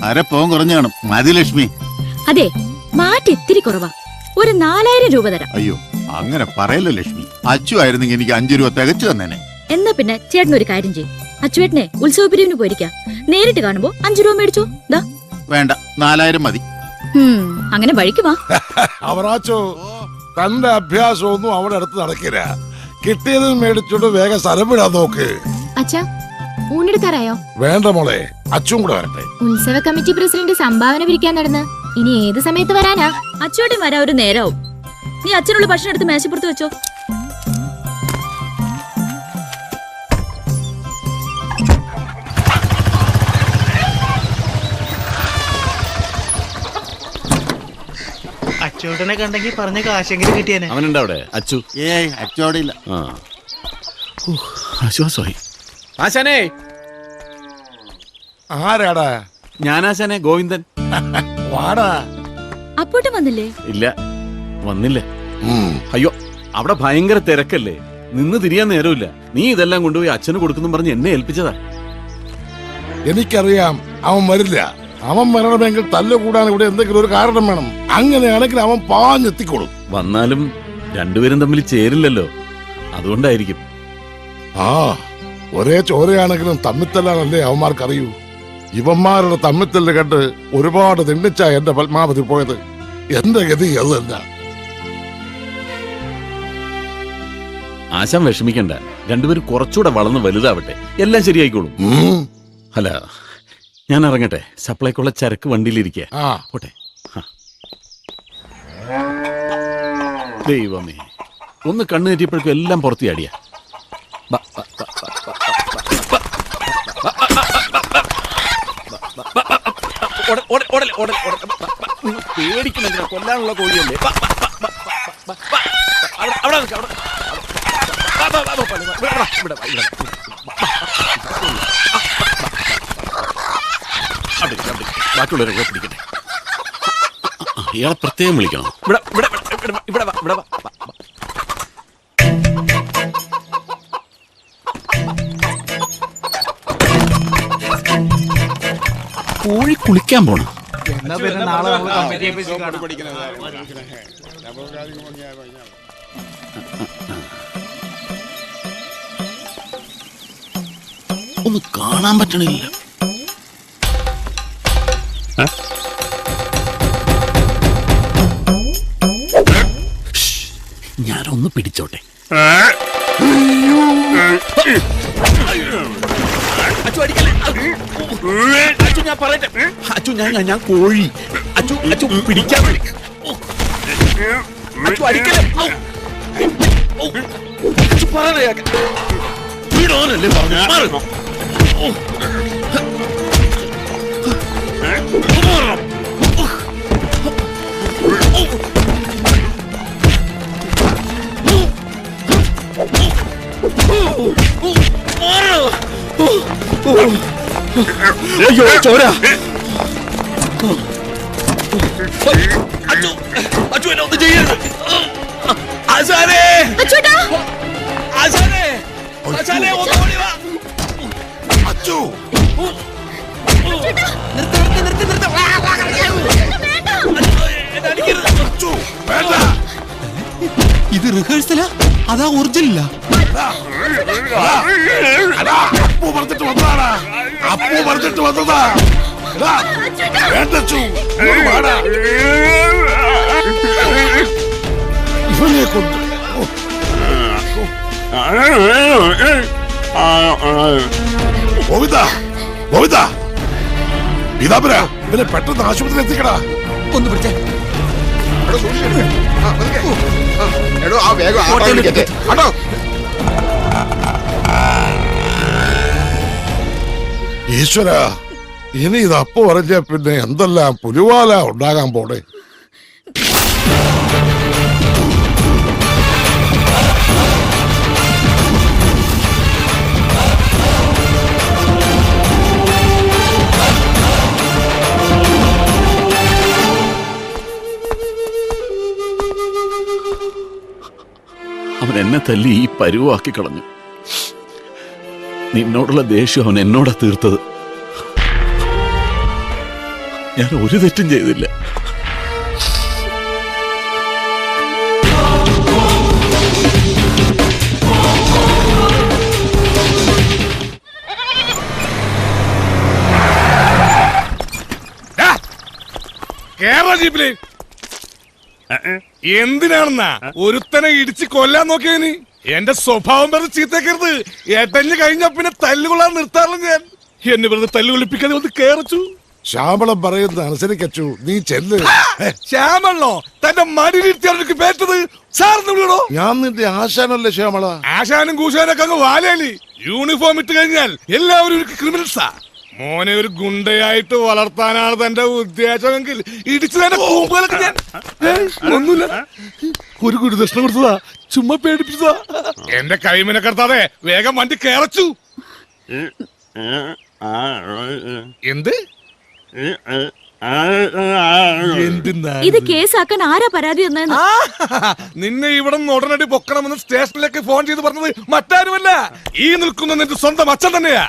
അരപ്പവും കുറഞ്ഞു കാണും. മതി ലക്ഷ്മി. അതെ, മാറ്റി ഇത്തിരി കുറവാ. ഒരു 4000 രൂപ തരാം. അയ്യോ, അങ്ങനെ പറയല്ലോ ലക്ഷ്മി. അച്ചു ആയിരുന്നെങ്കിൽ എനിക്ക് 5 രൂപ തികച്ചു തന്നേനെ. എന്നാ പിന്നെ ചേട്ടൻ ഒരു കാര്യം ചെയ്യും. അച്ചുവേട്ടനെ ഉത്സവപിരിവിന് പോയിരിക്കാം. നേരിട്ട് കാണുമ്പോ 5 രൂപ മേടിച്ചോ. വേണ്ട, 4000 മതി. അങ്ങനെ വഴിക്ക് വാ. അവറാച്ചോ, തന്റെ അഭ്യാസമൊന്നും അവിടെ അടുത്ത് നടക്കില്ല. കിട്ടിയത് മേടിച്ചോണ്ട് വേഗം സ്ഥലം വിടാൻ നോക്ക്. അച്ഛാ, ഊണെടുക്കാറായോ? വേണ്ട മോളെ, അച്ഛൻ കൂടെ വരട്ടെ. ഉത്സവ കമ്മിറ്റി പ്രസിഡന്റ് സംഭാവന പിരിക്കാൻ നടന്ന് ഇനി ഏത് സമയത്ത് വരാനാ? അച്ചുവേട്ടൻ വരാൻ ഒരു നേരാവും. നീ അച്ഛനുള്ള ഭക്ഷണം എടുത്ത് മേശപ്പുറത്ത് വെച്ചോ. അച്ചോട്ടനെ കണ്ടെങ്കിൽ പറഞ്ഞ കാശെങ്കിലും കിട്ടിയേനെ. അവനുണ്ട് അവിടെ അച്ചു. അച്ചു അവിടെ ഇല്ല. ആശ്വാസമായി. ആശാനേ. ആരാടാ? ഞാനാശാനെ, ഗോവിന്ദൻ. വാടാ. അപ്പോട്ടും വന്നില്ലേ? ഇല്ല, വന്നില്ല. അയ്യോ, അവിടെ ഭയങ്കര തിരക്കല്ലേ, നിന്ന് തിരിയാൻ നേരമില്ല. നീ ഇതെല്ലാം കൊണ്ടുപോയി അച്ഛന് കൊടുക്കുന്നു പറഞ്ഞ് എന്നെ ഏൽപ്പിച്ചതാ. എനിക്കറിയാം അവൻ വരില്ല. അവൻ വരണമെങ്കിൽ തല്ലുകൂടാൻ ഇവിടെ എന്തെങ്കിലും ഒരു കാരണം വേണം. അങ്ങനെയാണെങ്കിൽ അവൻ പാഞ്ഞെത്തിക്കോളും. വന്നാലും രണ്ടുപേരും തമ്മിൽ ചേരില്ലല്ലോ, അതുകൊണ്ടായിരിക്കും. ആ, ഒരേ ചോരയാണെങ്കിലും തമ്മിത്തല്ലാണല്ലേ അവന്മാർക്കറിയൂ. ഇവന്മാരുടെ തമ്മിത്തല്ല് കണ്ട് ഒരുപാട് തിണ്ടിച്ച എന്റെ പത്മാവതി പോയത്. എന്റെ ഗതി അത് തന്നെ. ആശാൻ വിഷമിക്കണ്ട, രണ്ടുപേരും കുറച്ചുകൂടെ വളർന്ന് വലുതാവട്ടെ, എല്ലാം ശരിയായിക്കോളും. അല്ല, ഞാൻ ഇറങ്ങട്ടെ. സപ്ലൈക്കുള്ള ചരക്ക് വണ്ടിയിലിരിക്കുക. പോട്ടെ. ദൈവമേ, ഒന്ന് കണ്ണു തെറ്റിയപ്പോഴേക്കും എല്ലാം പുറത്തു ചാടിയ. പേടിക്കുന്നില്ല, കൊല്ലാനുള്ള കോഴിയല്ലേ. ബാക്കിയുള്ളവരൊക്കെ പിടിക്കട്ടെ. ഇയാളെ പ്രത്യേകം വിളിക്കണം. കോഴി കുളിക്കാൻ പോണം. ഒന്ന് കാണാൻ പറ്റണില്ല. ഞാനൊന്ന് പിടിച്ചോട്ടെ. ഞാൻ പറയട്ടെ. അച്ചു, ഞാൻ കോഴി. അച്ചു പിടിക്കാൻ. അച്ചു അടിക്കല്ലേ. വീടോനല്ലേ പറഞ്ഞു. അയ്യോ, ചോര. അച്ചു എന്നെ ഒന്നും ചെയ്യരുത്. ആശാനേ, ആശാനേ, ആശാനേ, ഒന്ന് ഓടി വാ. അച്ചു, ഇത് റിഹേഴ്സലാ, അതാ ഒറിജിനലാ? അപ്പു പറഞ്ഞിട്ട് വന്നതാടാ. അപ്പു പറഞ്ഞിട്ട് വന്നതാ. ഇവനെ കൊണ്ട് ഗോവിന്ദ, ഗോവിന്ദ, പീതാംബര, ഇവനെ പെട്ടെന്ന് ആശുപത്രിയിൽ എത്തിക്കടാ. ഒന്ന് പിടിച്ചേ. ഈശ്വര, ഇനി ഇത് അപ്പു പറഞ്ഞ പിന്നെ എന്തെല്ലാം പുലിവാല ഉണ്ടാകാൻ പോണേ. അവൻ എന്നെ തല്ലി ഈ പരുവാക്കി കളഞ്ഞു. നിന്നോടുള്ള ദേഷ്യം അവൻ എന്നോടാ തീർത്തത്. ഞാൻ ഒരു തെറ്റും ചെയ്തില്ല. കേരള ജീപ്പില് എന്തിനാണെന്നാ ഒരുത്തനെ ഇടിച്ച് കൊല്ലാൻ നോക്കിയ നീ? എന്റെ സ്വഭാവം വെറുതെ ചീത്തക്കരുത്. എട്ടഞ്ഞ് കഴിഞ്ഞ പിന്നെ തല്ലുകൊള്ളാൻ നിർത്താറില്ല ഞാൻ. എന്നെ വെറുതെ തല്ലുകൊള്ളിപ്പിക്കാതെ ഒന്ന് കേറച്ചു. ശ്യാമളം പറയുന്നത് അനുസരിക്കച്ചു, നീ ചെല്ല്. ശ്യാമളോ തന്റെ മടിയിലിരുത്തിയാണ് പേറ്റത്? സാറിന് വിളിക്കണോ? ഞാൻ നിന്റെ ആശാനല്ലേ ശ്യാമള? ആശാനും കൂശാനൊക്കെ അങ്ങ് വാലേലി. യൂണിഫോം ഇട്ട് കഴിഞ്ഞാൽ എല്ലാവരും ഒരു ക്രിമിനൽസാ. മോനെ ഒരു ഗുണ്ടയായിട്ട് വളർത്താനാണ് തന്റെ ഉദ്ദേശമെങ്കിൽ ഇടിച്ചു തന്നെ കൂമ്പുകളൊക്കെ ഞാൻ. ഒന്നുമില്ല, ഒരു ഗുരുദക്ഷിണ കൊടുത്തതാ, ചുമ്മാ പേടിപ്പിച്ചതാ. എന്റെ കൈമിനെ കടത്താതെ വേഗം വണ്ടി കേറച്ചു. എന്ത് എന്തിനാ ഇത് കേസാക്കാൻ ആരാ പരാതി വന്നതെന്ന്? നിന്നെ ഇവിടെ നിന്ന് ഉടനടി പൊക്കണമെന്ന് സ്റ്റേഷനിലേക്ക് ഫോൺ ചെയ്ത് പറഞ്ഞത് മറ്റാരുമല്ല, ഈ നിൽക്കുന്ന നിന്റെ സ്വന്തം അച്ഛൻ തന്നെയാ.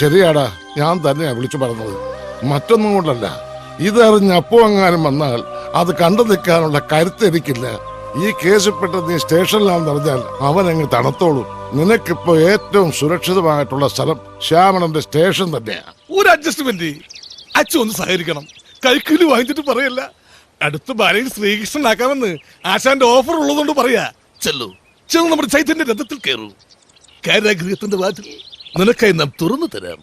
ശരിയാടാ, ഞാൻ തന്നെയാ വിളിച്ചു പറഞ്ഞത്. മറ്റൊന്നും കൊണ്ടല്ല, ഇതറിഞ്ഞ് അപ്പോ അങ്ങാനും വന്നാൽ അത് കണ്ടു നിൽക്കാനുള്ള കരുത്ത് എനിക്കില്ല. ഈ കേസിൽപ്പെട്ട നീ സ്റ്റേഷനിലാണെന്ന് അറിഞ്ഞാൽ അവനങ്ങ് തണുത്തോളൂ. നിനക്കിപ്പോ ഏറ്റവും സുരക്ഷിതമായിട്ടുള്ള സ്ഥലം ശ്യാമളന്റെ സ്റ്റേഷൻ തന്നെയാ. ഒരു അഡ്ജസ്റ്റ്മെന്റ് അച്ഛൻ ഒന്ന് സഹകരിക്കണം. കൈക്കൂലി വാങ്ങിച്ചിട്ട് പറയല്ല. അടുത്ത ബാലയിൽ ശ്രീകൃഷ്ണനാക്കാമെന്ന് ആശാന്റെ ഓഫർ ഉള്ളതുകൊണ്ട് പറയാ. ചെല്ലു ചെന്ന് നമ്മുടെ ചൈതന്യ രഥത്തിൽ കയറൂ. കാരാഗൃഹത്തിന്റെ വാതിൽ നിനക്കായി നാം തുറന്നു തരാം.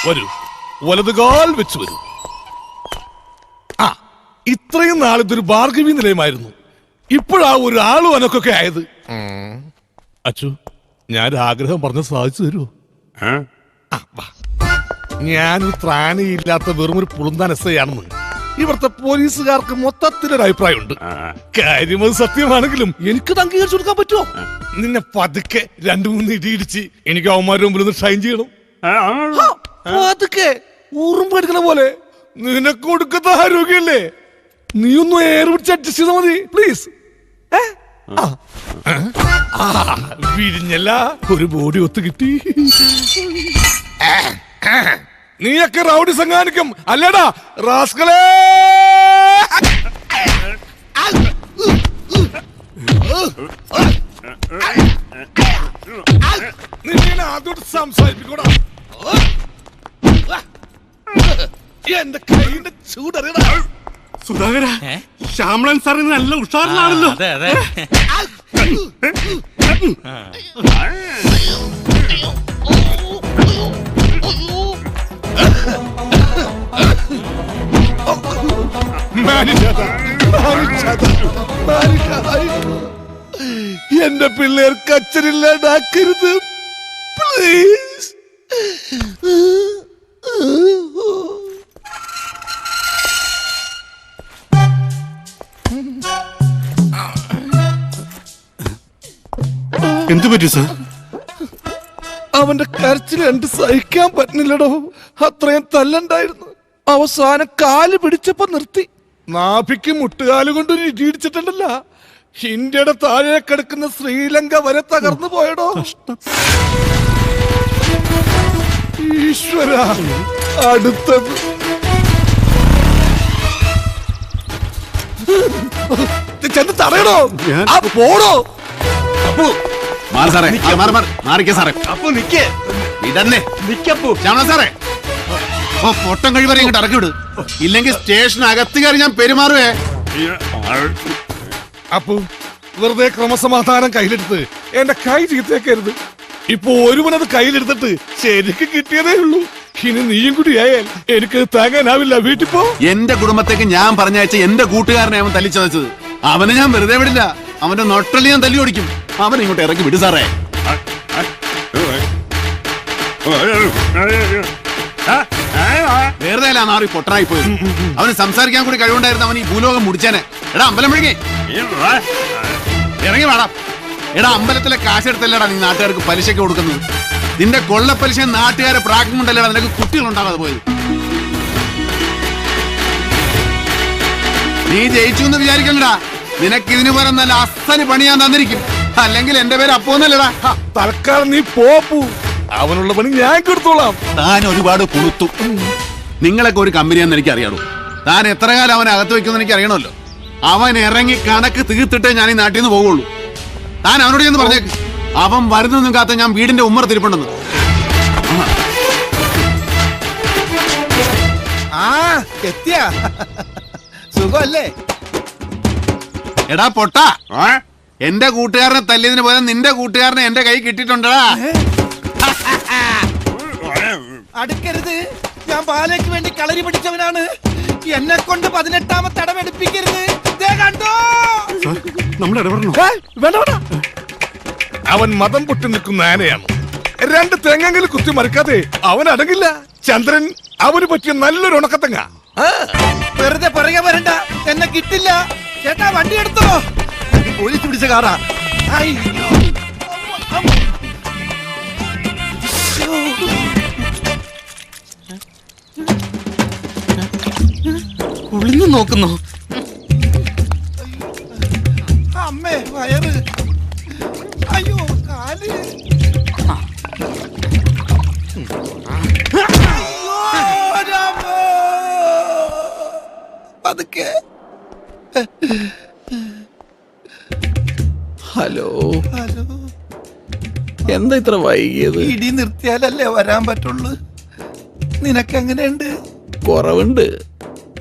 വരൂ, വലതുകാൽ വെച്ച് വരൂ. ആ, ഇത്രയും നാളിതൊരു ഭാർഗവി നിലയമായിരുന്നു. ഇപ്പോഴാ ഒരു ആളും അനക്കൊക്കെ ആയത്. അച്ചു, ഞാൻ ആഗ്രഹം പറഞ്ഞ സാധിച്ചു തരുമോ? ഞാനൊരു ത്രാണിയില്ലാത്ത വെറും ഒരു പുളുന്താൻ എസ് ഐ ആണെന്ന് ഇവിടുത്തെ പോലീസുകാർക്ക് മൊത്തത്തിലൊരു അഭിപ്രായമുണ്ട്. കാര്യം അത് സത്യമാണെങ്കിലും എനിക്കത് അംഗീകരിച്ചു കൊടുക്കാൻ പറ്റുമോ? നിന്നെ പതുക്കെ 2-3 ഇടിയിടിച്ച് എനിക്ക് അവന്മാരുടെ മുമ്പിൽ ഒന്ന് ഷൈൻ ചെയ്യണം. പതുക്കെ ഊറും പേടിക്കണ പോലെ. നിനക്ക് കൊടുക്കുന്ന ആരോഗ്യല്ലേ, നീ ഒന്ന് എയർ പിടിച്ച് അഡ്ജസ്റ്റ് ചെയ്താൽ മതി പ്ലീസ്. വിരിഞ്ഞല്ല, ഒരു ബോഡി ഒത്തു കിട്ടി. നീയൊക്കെ റൗഡി സംഘാനിക്കും അല്ലേടാ റാസ്കളേ? നീ അതോട് സംസാരിപ്പിക്കൂടാ. എന്റെ കൈയുടെ ചൂടറിയടാ. സുധാകര, ശ്യാമളൻ സാറിന് നല്ല ഉഷാറിലാണല്ലോ. അതെ അതെ. എന്റെ പിള്ളേർക്ക് അച്ഛനില്ലാണ്ടാക്കരുത് പ്ലീസ്. എന്തു പറ്റി സാർ? അവന്റെ കരച്ചിൽ കണ്ട് സഹിക്കാൻ പറ്റുന്നില്ലടോ. അത്രയും തല്ലുണ്ടായിരുന്നു. അവസാനം കാല് പിടിച്ചപ്പോ നിർത്തി. നാഭിക്ക് മുട്ടുകാല് കൊണ്ടൊരു ഇടിയിടിച്ചിട്ടുണ്ടല്ല. ഇന്ത്യയുടെ താഴെ കിടക്കുന്ന ശ്രീലങ്ക വരെ തകർന്നു പോയടോ. ഈശ്വര, അടുത്തത് ചെന്ന് തടയണോ? ആ പോടോ. അപ്പൊ നിക്കേ ഇതന്നെ നിക്കപ്പോ ശ്യാമള സാറേ. പൊട്ടം കഴിവരെ ഇങ്ങോട്ട് ഇറക്കി വിട്, ഇല്ലെങ്കിൽ സ്റ്റേഷനകത്ത് കയറി ഞാൻ പെരുമാറുവേ. അപ്പു, വെറുതെ ക്രമസമാധാനം കയ്യിലെടുത്ത് എന്റെ കൈ ചീത്തേക്കരുത്. ഇപ്പൊ ഒരുവനത് കയ്യിലെടുത്തിട്ട് ശരിക്ക് കിട്ടിയതേ ഉള്ളൂ. ഇനി നീയും കൂടി ആയാൽ എനിക്ക് താങ്ങാനാവില്ല. വീട്ടിൽ പോ. എന്റെ കുടുംബത്തേക്ക് ഞാൻ പറഞ്ഞയച്ച എന്റെ കൂട്ടുകാരനെ അവൻ തല്ലിച്ചതച്ചത്. അവനെ ഞാൻ വെറുതെ വിടില്ല. അവന്റെ നൊട്ടല് ഞാൻ തല്ലി ഓടിക്കും. അവനെ ഇങ്ങോട്ട് ഇറക്കി വിട് സാറേ. വെറുതെ അല്ല നാറി പൊട്ടനായി പോയത്. അവന് സംസാരിക്കാൻ കൂടി കഴിവുണ്ടായിരുന്നു, അവൻ ഈ ഭൂലോകം മുടിച്ചേനെ. എടാ അമ്പലം വിഴുങ്ങി ഇറങ്ങി വേണം. എടാ അമ്പലത്തിലെ കാശെടുത്തല്ലേടാ നീ നാട്ടുകാർക്ക് പലിശയ്ക്ക് കൊടുക്കുന്നത്. നിന്റെ കൊള്ളപ്പലിശ നാട്ടുകാരെ പ്രാക്കും കൊണ്ടല്ലേടാ നിനക്ക് കുട്ടികളുണ്ടാകാതെ പോയത്. നീ ജയിച്ചു എന്ന് വിചാരിക്കണ്ടടാ. നിനക്ക് ഇതിനു പോലെ നല്ല അസ്സന് പണി ഞാൻ തന്നിരിക്കും. അല്ലെങ്കിൽ എന്റെ പേര് അപ്പോന്നല്ലടാ. തൽക്കാലം നീ പോപ്പു, അവനുള്ള പണി ഞാൻ കൊടുത്തോളാം. താൻ ഒരുപാട് പുളുത്തു. നിങ്ങളൊക്കെ ഒരു കമ്പനിയാന്ന് എനിക്ക് അറിയാളൂ. താൻ എത്ര കാലം അവനെ അകത്ത് വെക്കുമെന്ന് എനിക്ക് അറിയണമല്ലോ. അവൻ ഇറങ്ങി കണക്ക് തീർത്തിട്ടേ ഞാൻ ഈ നാട്ടിൽ നിന്ന് പോകുള്ളൂ. താൻ അവനോട് ചെന്ന് പറഞ്ഞേക്ക്, അവൻ വരുന്നൊന്നും കാത്ത ഞാൻ വീടിന്റെ ഉമ്മർ തിരിപ്പുണ്ടെന്ന്. എത്തിയാ സുഖല്ലേ? എടാ പൊട്ട, എന്റെ കൂട്ടുകാരനെ തല്ലിയതിന് പോലെ നിന്റെ കൂട്ടുകാരനെ എന്റെ കൈ കിട്ടിയിട്ടുണ്ടടാ. അടുക്കരുത്, ഞാൻ പാലയ്ക്ക് വേണ്ടി കളരി പിടിച്ചവനാണ്. എന്നെ കൊണ്ട് 18ാമത്തെ അടവെടുപ്പിക്കരുത്. കണ്ടോ നമ്മൾ ഇടപെടണോ? വേണ്ട. അവൻ മതം പൊട്ടി നിൽക്കുന്ന ആനയാണ്. 2 തെങ്ങെങ്കിലും കുത്തി മറിക്കാതെ അവൻ അടങ്ങില്ല. ചന്ദ്രൻ അവന് പറ്റിയ നല്ലൊരു ഉണക്കത്തങ്ങ. വെറുതെ പുറകെ വരണ്ട, എന്നെ കിട്ടില്ല. ചേട്ടാ വണ്ടി എടുത്തോ, പോലീസ് പിടിച്ച കാറാ. ഒളിഞ്ഞു നോക്കുന്നു. അമ്മേ വയറ്, അയ്യോ കാല്, അയ്യോ രാമോ. പതുക്കെ. ഹലോ, ഹലോ, എന്താ ഇത്ര വൈകിയത്? ഇടി നിർത്തിയാലല്ലേ വരാൻ പറ്റുള്ളൂ. നിനക്കെങ്ങനെയുണ്ട്? കുറവുണ്ട്.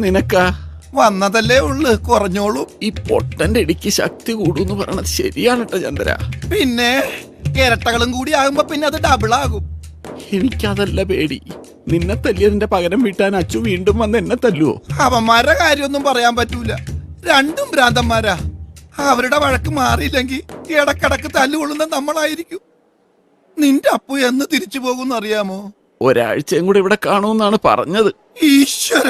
നിനക്കാ? വന്നതല്ലേ ഉള്ളു, കുറഞ്ഞോളൂ. ഈ പൊട്ടന്റെ ഇടിക്ക് ശക്തി കൂടുന്ന് പറയണത് ശരിയാണട്ടോ ചന്ദ്ര. പിന്നെ ഇരട്ടകളും കൂടി ആകുമ്പോ പിന്നെ അത് ഡബിൾ ആകും. എനിക്കതല്ല പേടി. നിന്നെ തല്ലിയതിന്റെ പകരം വീട്ടാൻ അച്ചു വീണ്ടും വന്ന് എന്നെ തല്ലുവോ? അവന്മാരുടെ കാര്യമൊന്നും പറയാൻ പറ്റൂല. രണ്ടും ഭ്രാന്തന്മാരാ. അവരുടെ വഴക്ക് മാറിയില്ലെങ്കിൽ ഇടക്കിടക്ക് തല്ലുകൊള്ളുന്ന നമ്മളായിരിക്കും. നിന്റെ അപ്പു എന്ന് തിരിച്ചു പോകുമെന്ന് അറിയാമോ? ഒരാഴ്ചയും കൂടെ ഇവിടെ കാണുമെന്നാണ് പറഞ്ഞത്. ഈശ്വര,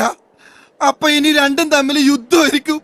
അപ്പൊ ഇനി രണ്ടും തമ്മിൽ യുദ്ധമായിരിക്കും.